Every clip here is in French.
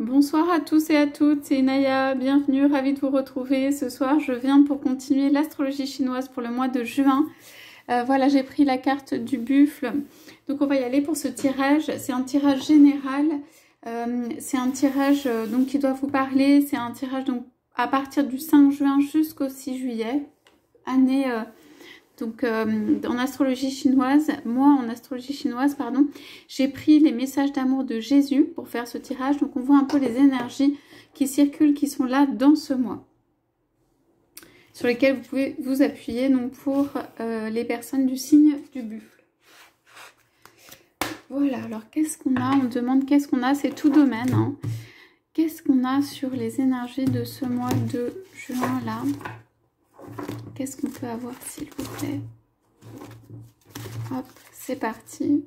Bonsoir à tous et à toutes, c'est Naya, bienvenue, ravie de vous retrouver. Ce soir, je viens pour continuer l'astrologie chinoise pour le mois de juin. Voilà, j'ai pris la carte du buffle. Donc on va y aller pour ce tirage. C'est un tirage général. C'est un tirage donc qui doit vous parler. C'est un tirage donc à partir du 5 juin jusqu'au 6 juillet. Année donc en astrologie chinoise, moi en astrologie chinoise, pardon, j'ai pris les messages d'amour de Jésus pour faire ce tirage. Donc on voit un peu les énergies qui circulent, qui sont là dans ce mois, sur lesquelles vous pouvez vous appuyer donc pour les personnes du signe du buffle. Voilà, alors qu'est-ce qu'on a? On demande qu'est-ce qu'on a, c'est tout domaine. Hein. Qu'est-ce qu'on a sur les énergies de ce mois de juin là? Qu'est-ce qu'on peut avoir, s'il vous plaît? Hop, c'est parti.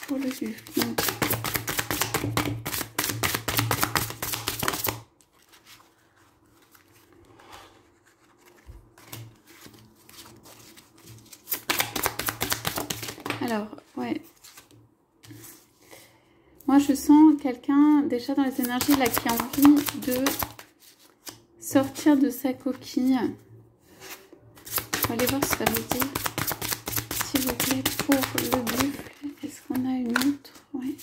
Pour le buffle. Alors, ouais. Moi, je sens quelqu'un, déjà dans les énergies, là, qui a envie de sortir de sa coquille. On va aller voir ce que ça veut dire. S'il vous plaît, pour le buffle. Est-ce qu'on a une autre? Oui.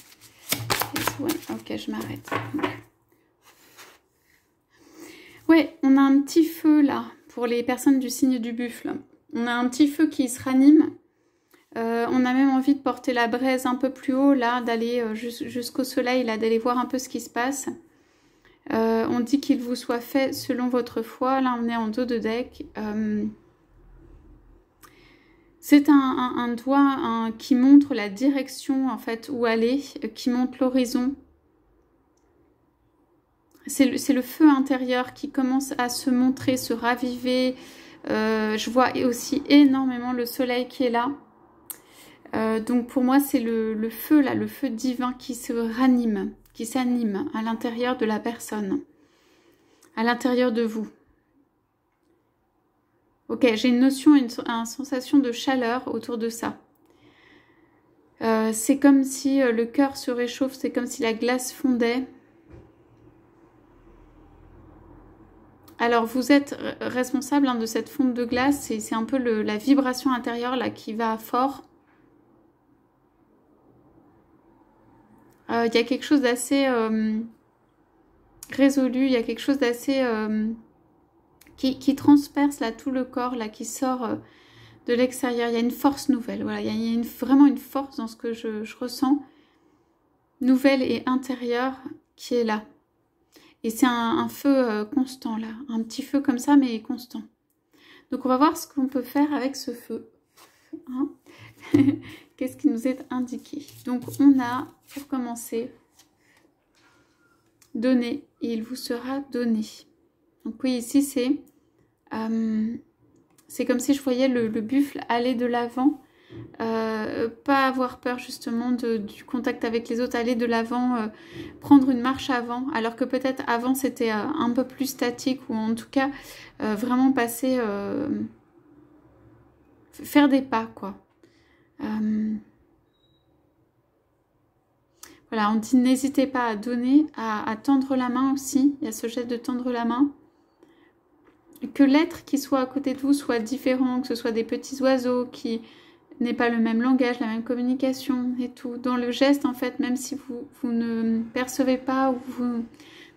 Ouais, ok, je m'arrête. Ouais, on a un petit feu là, pour les personnes du signe du buffle. On a un petit feu qui se ranime. On a même envie de porter la braise un peu plus haut, là, d'aller jusqu'au soleil, là, d'aller voir un peu ce qui se passe. On dit qu'il vous soit fait selon votre foi. Là, on est en dos de deck. C'est un doigt qui montre la direction, en fait, où aller, qui montre l'horizon. C'est le feu intérieur qui commence à se montrer, se raviver. Je vois aussi énormément le soleil qui est là. Donc pour moi, c'est le feu, là, le feu divin qui se ranime, qui s'anime à l'intérieur de la personne, à l'intérieur de vous. Ok, j'ai une notion, une sensation de chaleur autour de ça. C'est comme si le cœur se réchauffe, c'est comme si la glace fondait. Alors vous êtes responsable de cette fonte de glace, c'est un peu la vibration intérieure là qui va fort. Il y a quelque chose d'assez résolu, il y a quelque chose d'assez qui transperce là tout le corps, là qui sort de l'extérieur. Il y a une force nouvelle, voilà, il y a vraiment une force dans ce que je ressens, nouvelle et intérieure, qui est là. Et c'est un feu constant là, un petit feu comme ça mais constant. Donc on va voir ce qu'on peut faire avec ce feu. Hein. Qu'est-ce qui nous est indiqué? Donc on a, pour commencer, donner, et il vous sera donné. Donc oui, ici c'est comme si je voyais le buffle aller de l'avant, pas avoir peur justement du contact avec les autres, aller de l'avant, prendre une marche avant, alors que peut-être avant c'était un peu plus statique, ou en tout cas vraiment passer, faire des pas quoi. Voilà, on dit n'hésitez pas à donner, à tendre la main aussi. Il y a ce geste de tendre la main. Que l'être qui soit à côté de vous soit différent, que ce soit des petits oiseaux qui n'aient pas le même langage, la même communication et tout. Dans le geste, en fait, même si vous ne percevez pas ou vous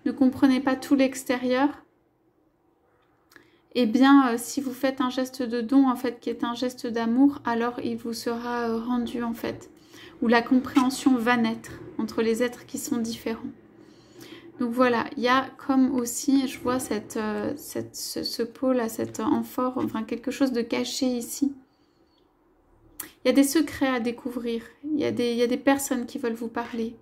ne comprenez pas tout l'extérieur, eh bien, si vous faites un geste de don, en fait, qui est un geste d'amour, alors il vous sera rendu, en fait, où la compréhension va naître entre les êtres qui sont différents. Donc voilà, il y a comme aussi, je vois ce pot-là, cet amphore, enfin quelque chose de caché ici. Il y a des secrets à découvrir, il y a des personnes qui veulent vous parler,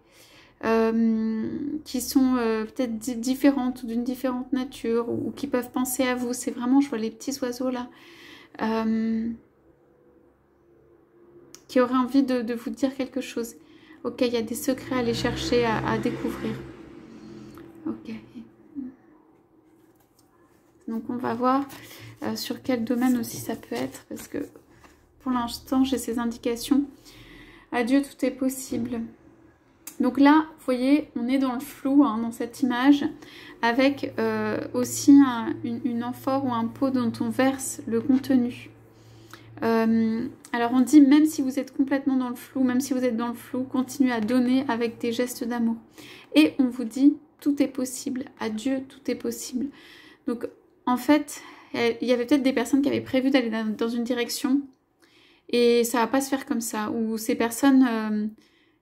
qui sont peut-être différentes ou d'une différente nature, ou qui peuvent penser à vous. C'est vraiment, je vois les petits oiseaux là, qui auraient envie de vous dire quelque chose. Ok, il y a des secrets à aller chercher, à découvrir. Ok. Donc on va voir sur quel domaine aussi ça peut être, parce que pour l'instant j'ai ces indications. Adieu, tout est possible. Donc là, vous voyez, on est dans le flou hein, dans cette image, avec aussi une amphore ou un pot dont on verse le contenu. Alors on dit, même si vous êtes complètement dans le flou, même si vous êtes dans le flou, continuez à donner avec des gestes d'amour. Et on vous dit, tout est possible. À Dieu, tout est possible. Donc en fait, il y avait peut-être des personnes qui avaient prévu d'aller dans une direction et ça va pas se faire comme ça. Ou ces personnes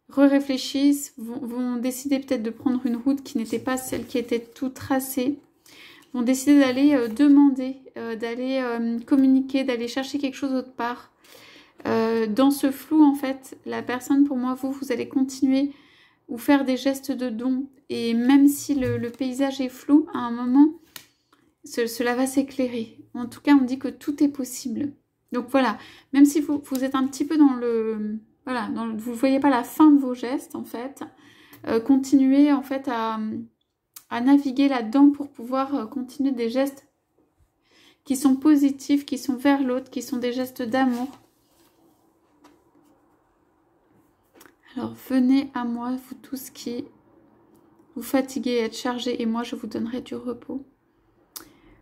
réfléchissent, vont décider peut-être de prendre une route qui n'était pas celle qui était tout tracée. Vont décider d'aller demander, d'aller communiquer, d'aller chercher quelque chose autre part. Dans ce flou, en fait, la personne, pour moi, vous allez continuer ou faire des gestes de don. Et même si le paysage est flou, à un moment, cela va s'éclairer. En tout cas, on dit que tout est possible. Donc voilà, même si vous êtes un petit peu dans le... Voilà, vous ne voyez pas la fin de vos gestes, en fait. Continuez, en fait, à naviguer là-dedans pour pouvoir continuer des gestes qui sont positifs, qui sont vers l'autre, qui sont des gestes d'amour. Alors, venez à moi, vous tous qui vous fatiguez et êtes chargés, et moi, je vous donnerai du repos.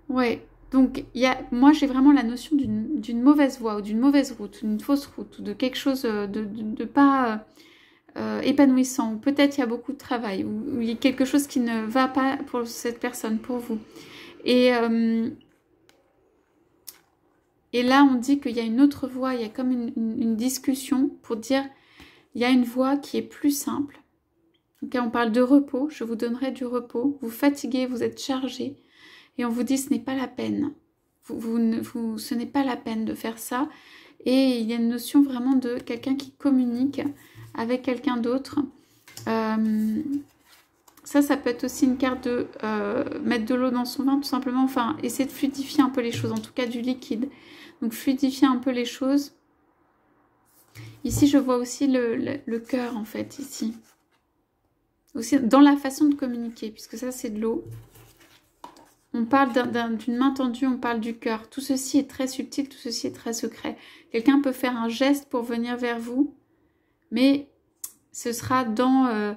Ouais, donc, moi, j'ai vraiment la notion d'une mauvaise voie, ou d'une mauvaise route, d'une fausse route, ou de quelque chose de pas... épanouissant, ou peut-être il y a beaucoup de travail, ou il y a quelque chose qui ne va pas pour cette personne, pour vous. Et là, on dit qu'il y a une autre voie, il y a comme une discussion pour dire, il y a une voie qui est plus simple. Okay, on parle de repos, je vous donnerai du repos. Vous fatiguez, vous êtes chargé, et on vous dit ce n'est pas la peine. Ce n'est pas la peine de faire ça. Et il y a une notion vraiment de quelqu'un qui communique avec quelqu'un d'autre. Ça peut être aussi une carte de mettre de l'eau dans son vin, tout simplement. Enfin, essayer de fluidifier un peu les choses, en tout cas du liquide. Donc, fluidifier un peu les choses. Ici, je vois aussi le cœur, en fait, ici. Aussi dans la façon de communiquer, puisque ça, c'est de l'eau. On parle d'une main tendue, on parle du cœur. Tout ceci est très subtil, tout ceci est très secret. Quelqu'un peut faire un geste pour venir vers vous, mais ce sera dans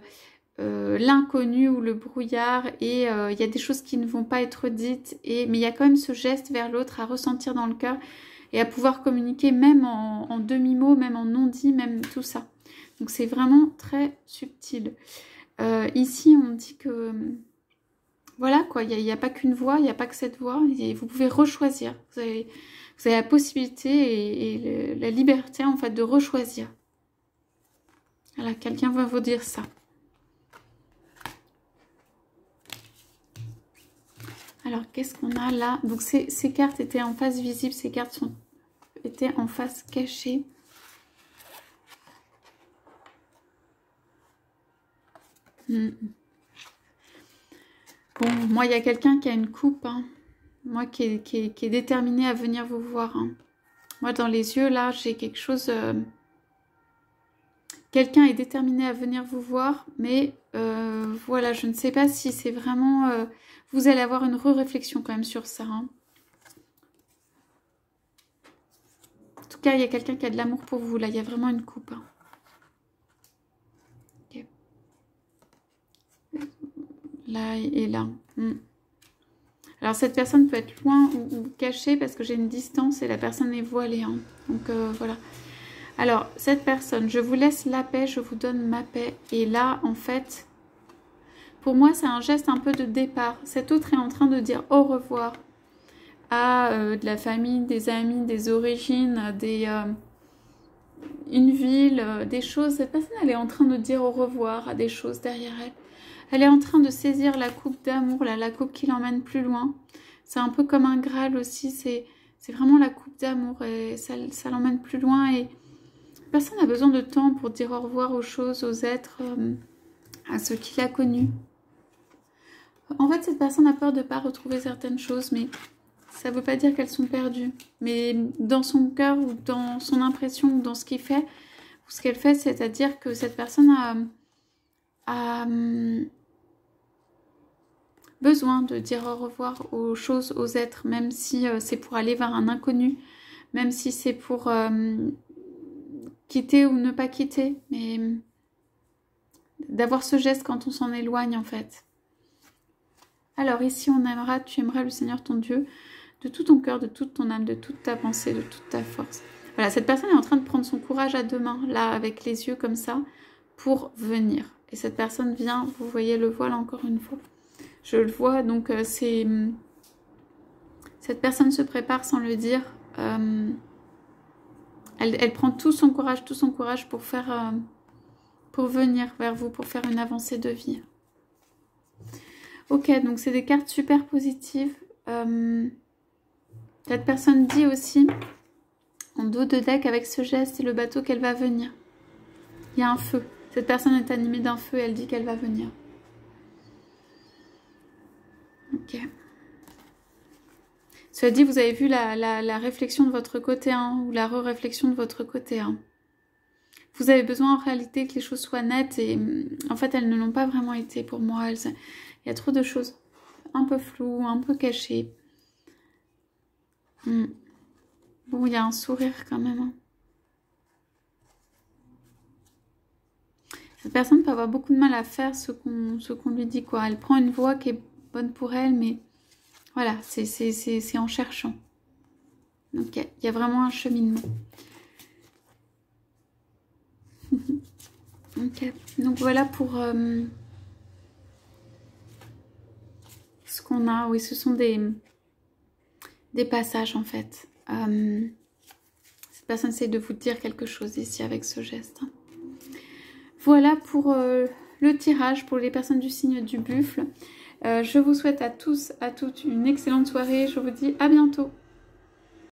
l'inconnu ou le brouillard, et il y a des choses qui ne vont pas être dites, mais il y a quand même ce geste vers l'autre à ressentir dans le cœur et à pouvoir communiquer même en demi-mot, même en non-dit, même tout ça. Donc c'est vraiment très subtil. Ici, on dit que... Voilà quoi, il n'y a pas qu'une voie, il n'y a pas que cette voie, et vous pouvez rechoisir. Vous avez la possibilité et la liberté en fait de rechoisir. Voilà, quelqu'un va vous dire ça. Alors, qu'est-ce qu'on a là? Donc, ces cartes étaient en face visible, ces cartes étaient en face cachée. Bon, moi, il y a quelqu'un qui a une coupe, hein. Moi, qui est déterminé à venir vous voir. Hein. Moi, dans les yeux, là, j'ai quelque chose... Quelqu'un est déterminé à venir vous voir, mais voilà, je ne sais pas si c'est vraiment... vous allez avoir une réflexion quand même sur ça. Hein. En tout cas, il y a quelqu'un qui a de l'amour pour vous, là. Il y a vraiment une coupe. Hein. Okay. Là et là. Alors, cette personne peut être loin ou cachée parce que j'ai une distance et la personne est voilée. Hein. Donc, voilà. Alors, cette personne, je vous laisse la paix, je vous donne ma paix. Et là, en fait, pour moi, c'est un geste un peu de départ. Cet autre est en train de dire au revoir à de la famille, des amis, des origines, une ville, des choses. Cette personne, elle est en train de dire au revoir à des choses derrière elle. Elle est en train de saisir la coupe d'amour, la coupe qui l'emmène plus loin. C'est un peu comme un Graal aussi, c'est vraiment la coupe d'amour et ça l'emmène plus loin. Et personne n'a besoin de temps pour dire au revoir aux choses, aux êtres, à ceux qu'il a connus. En fait, cette personne a peur de ne pas retrouver certaines choses, mais ça ne veut pas dire qu'elles sont perdues. Mais dans son cœur ou dans son impression ou dans ce qu'il fait, ou ce qu'elle fait, c'est-à-dire que cette personne a besoin de dire au revoir aux choses, aux êtres, même si c'est pour aller vers un inconnu, même si c'est pour quitter ou ne pas quitter, mais d'avoir ce geste quand on s'en éloigne en fait. Alors ici on aimera, tu aimeras le Seigneur ton Dieu de tout ton cœur, de toute ton âme, de toute ta pensée, de toute ta force. Voilà, cette personne est en train de prendre son courage à deux mains, là, avec les yeux comme ça, pour venir. Et cette personne vient, vous voyez le voile encore une fois. Je le vois, donc c'est... Cette personne se prépare sans le dire. Elle prend tout son courage pour faire... pour venir vers vous, pour faire une avancée de vie. Ok, donc c'est des cartes super positives. Cette personne dit aussi, en dos de deck, avec ce geste, c'est le bateau qu'elle va venir. Il y a un feu. Cette personne est animée d'un feu et elle dit qu'elle va venir. Ok. Cela dit, vous avez vu la réflexion de votre côté 1 ou la re-réflexion de votre côté 1. Vous avez besoin en réalité que les choses soient nettes et en fait elles ne l'ont pas vraiment été pour moi. Il y a trop de choses un peu floues, un peu cachées. Bon, il y a un sourire quand même. Hein. Cette personne peut avoir beaucoup de mal à faire ce qu'on lui dit, quoi. Elle prend une voie qui est bonne pour elle, mais voilà, c'est en cherchant. Ok, il y a vraiment un cheminement. Ok, donc voilà pour ce qu'on a. Oui, ce sont des passages en fait. Cette personne essaie de vous dire quelque chose ici avec ce geste. Voilà pour le tirage pour les personnes du signe du buffle. Je vous souhaite à tous, à toutes une excellente soirée. Je vous dis à bientôt.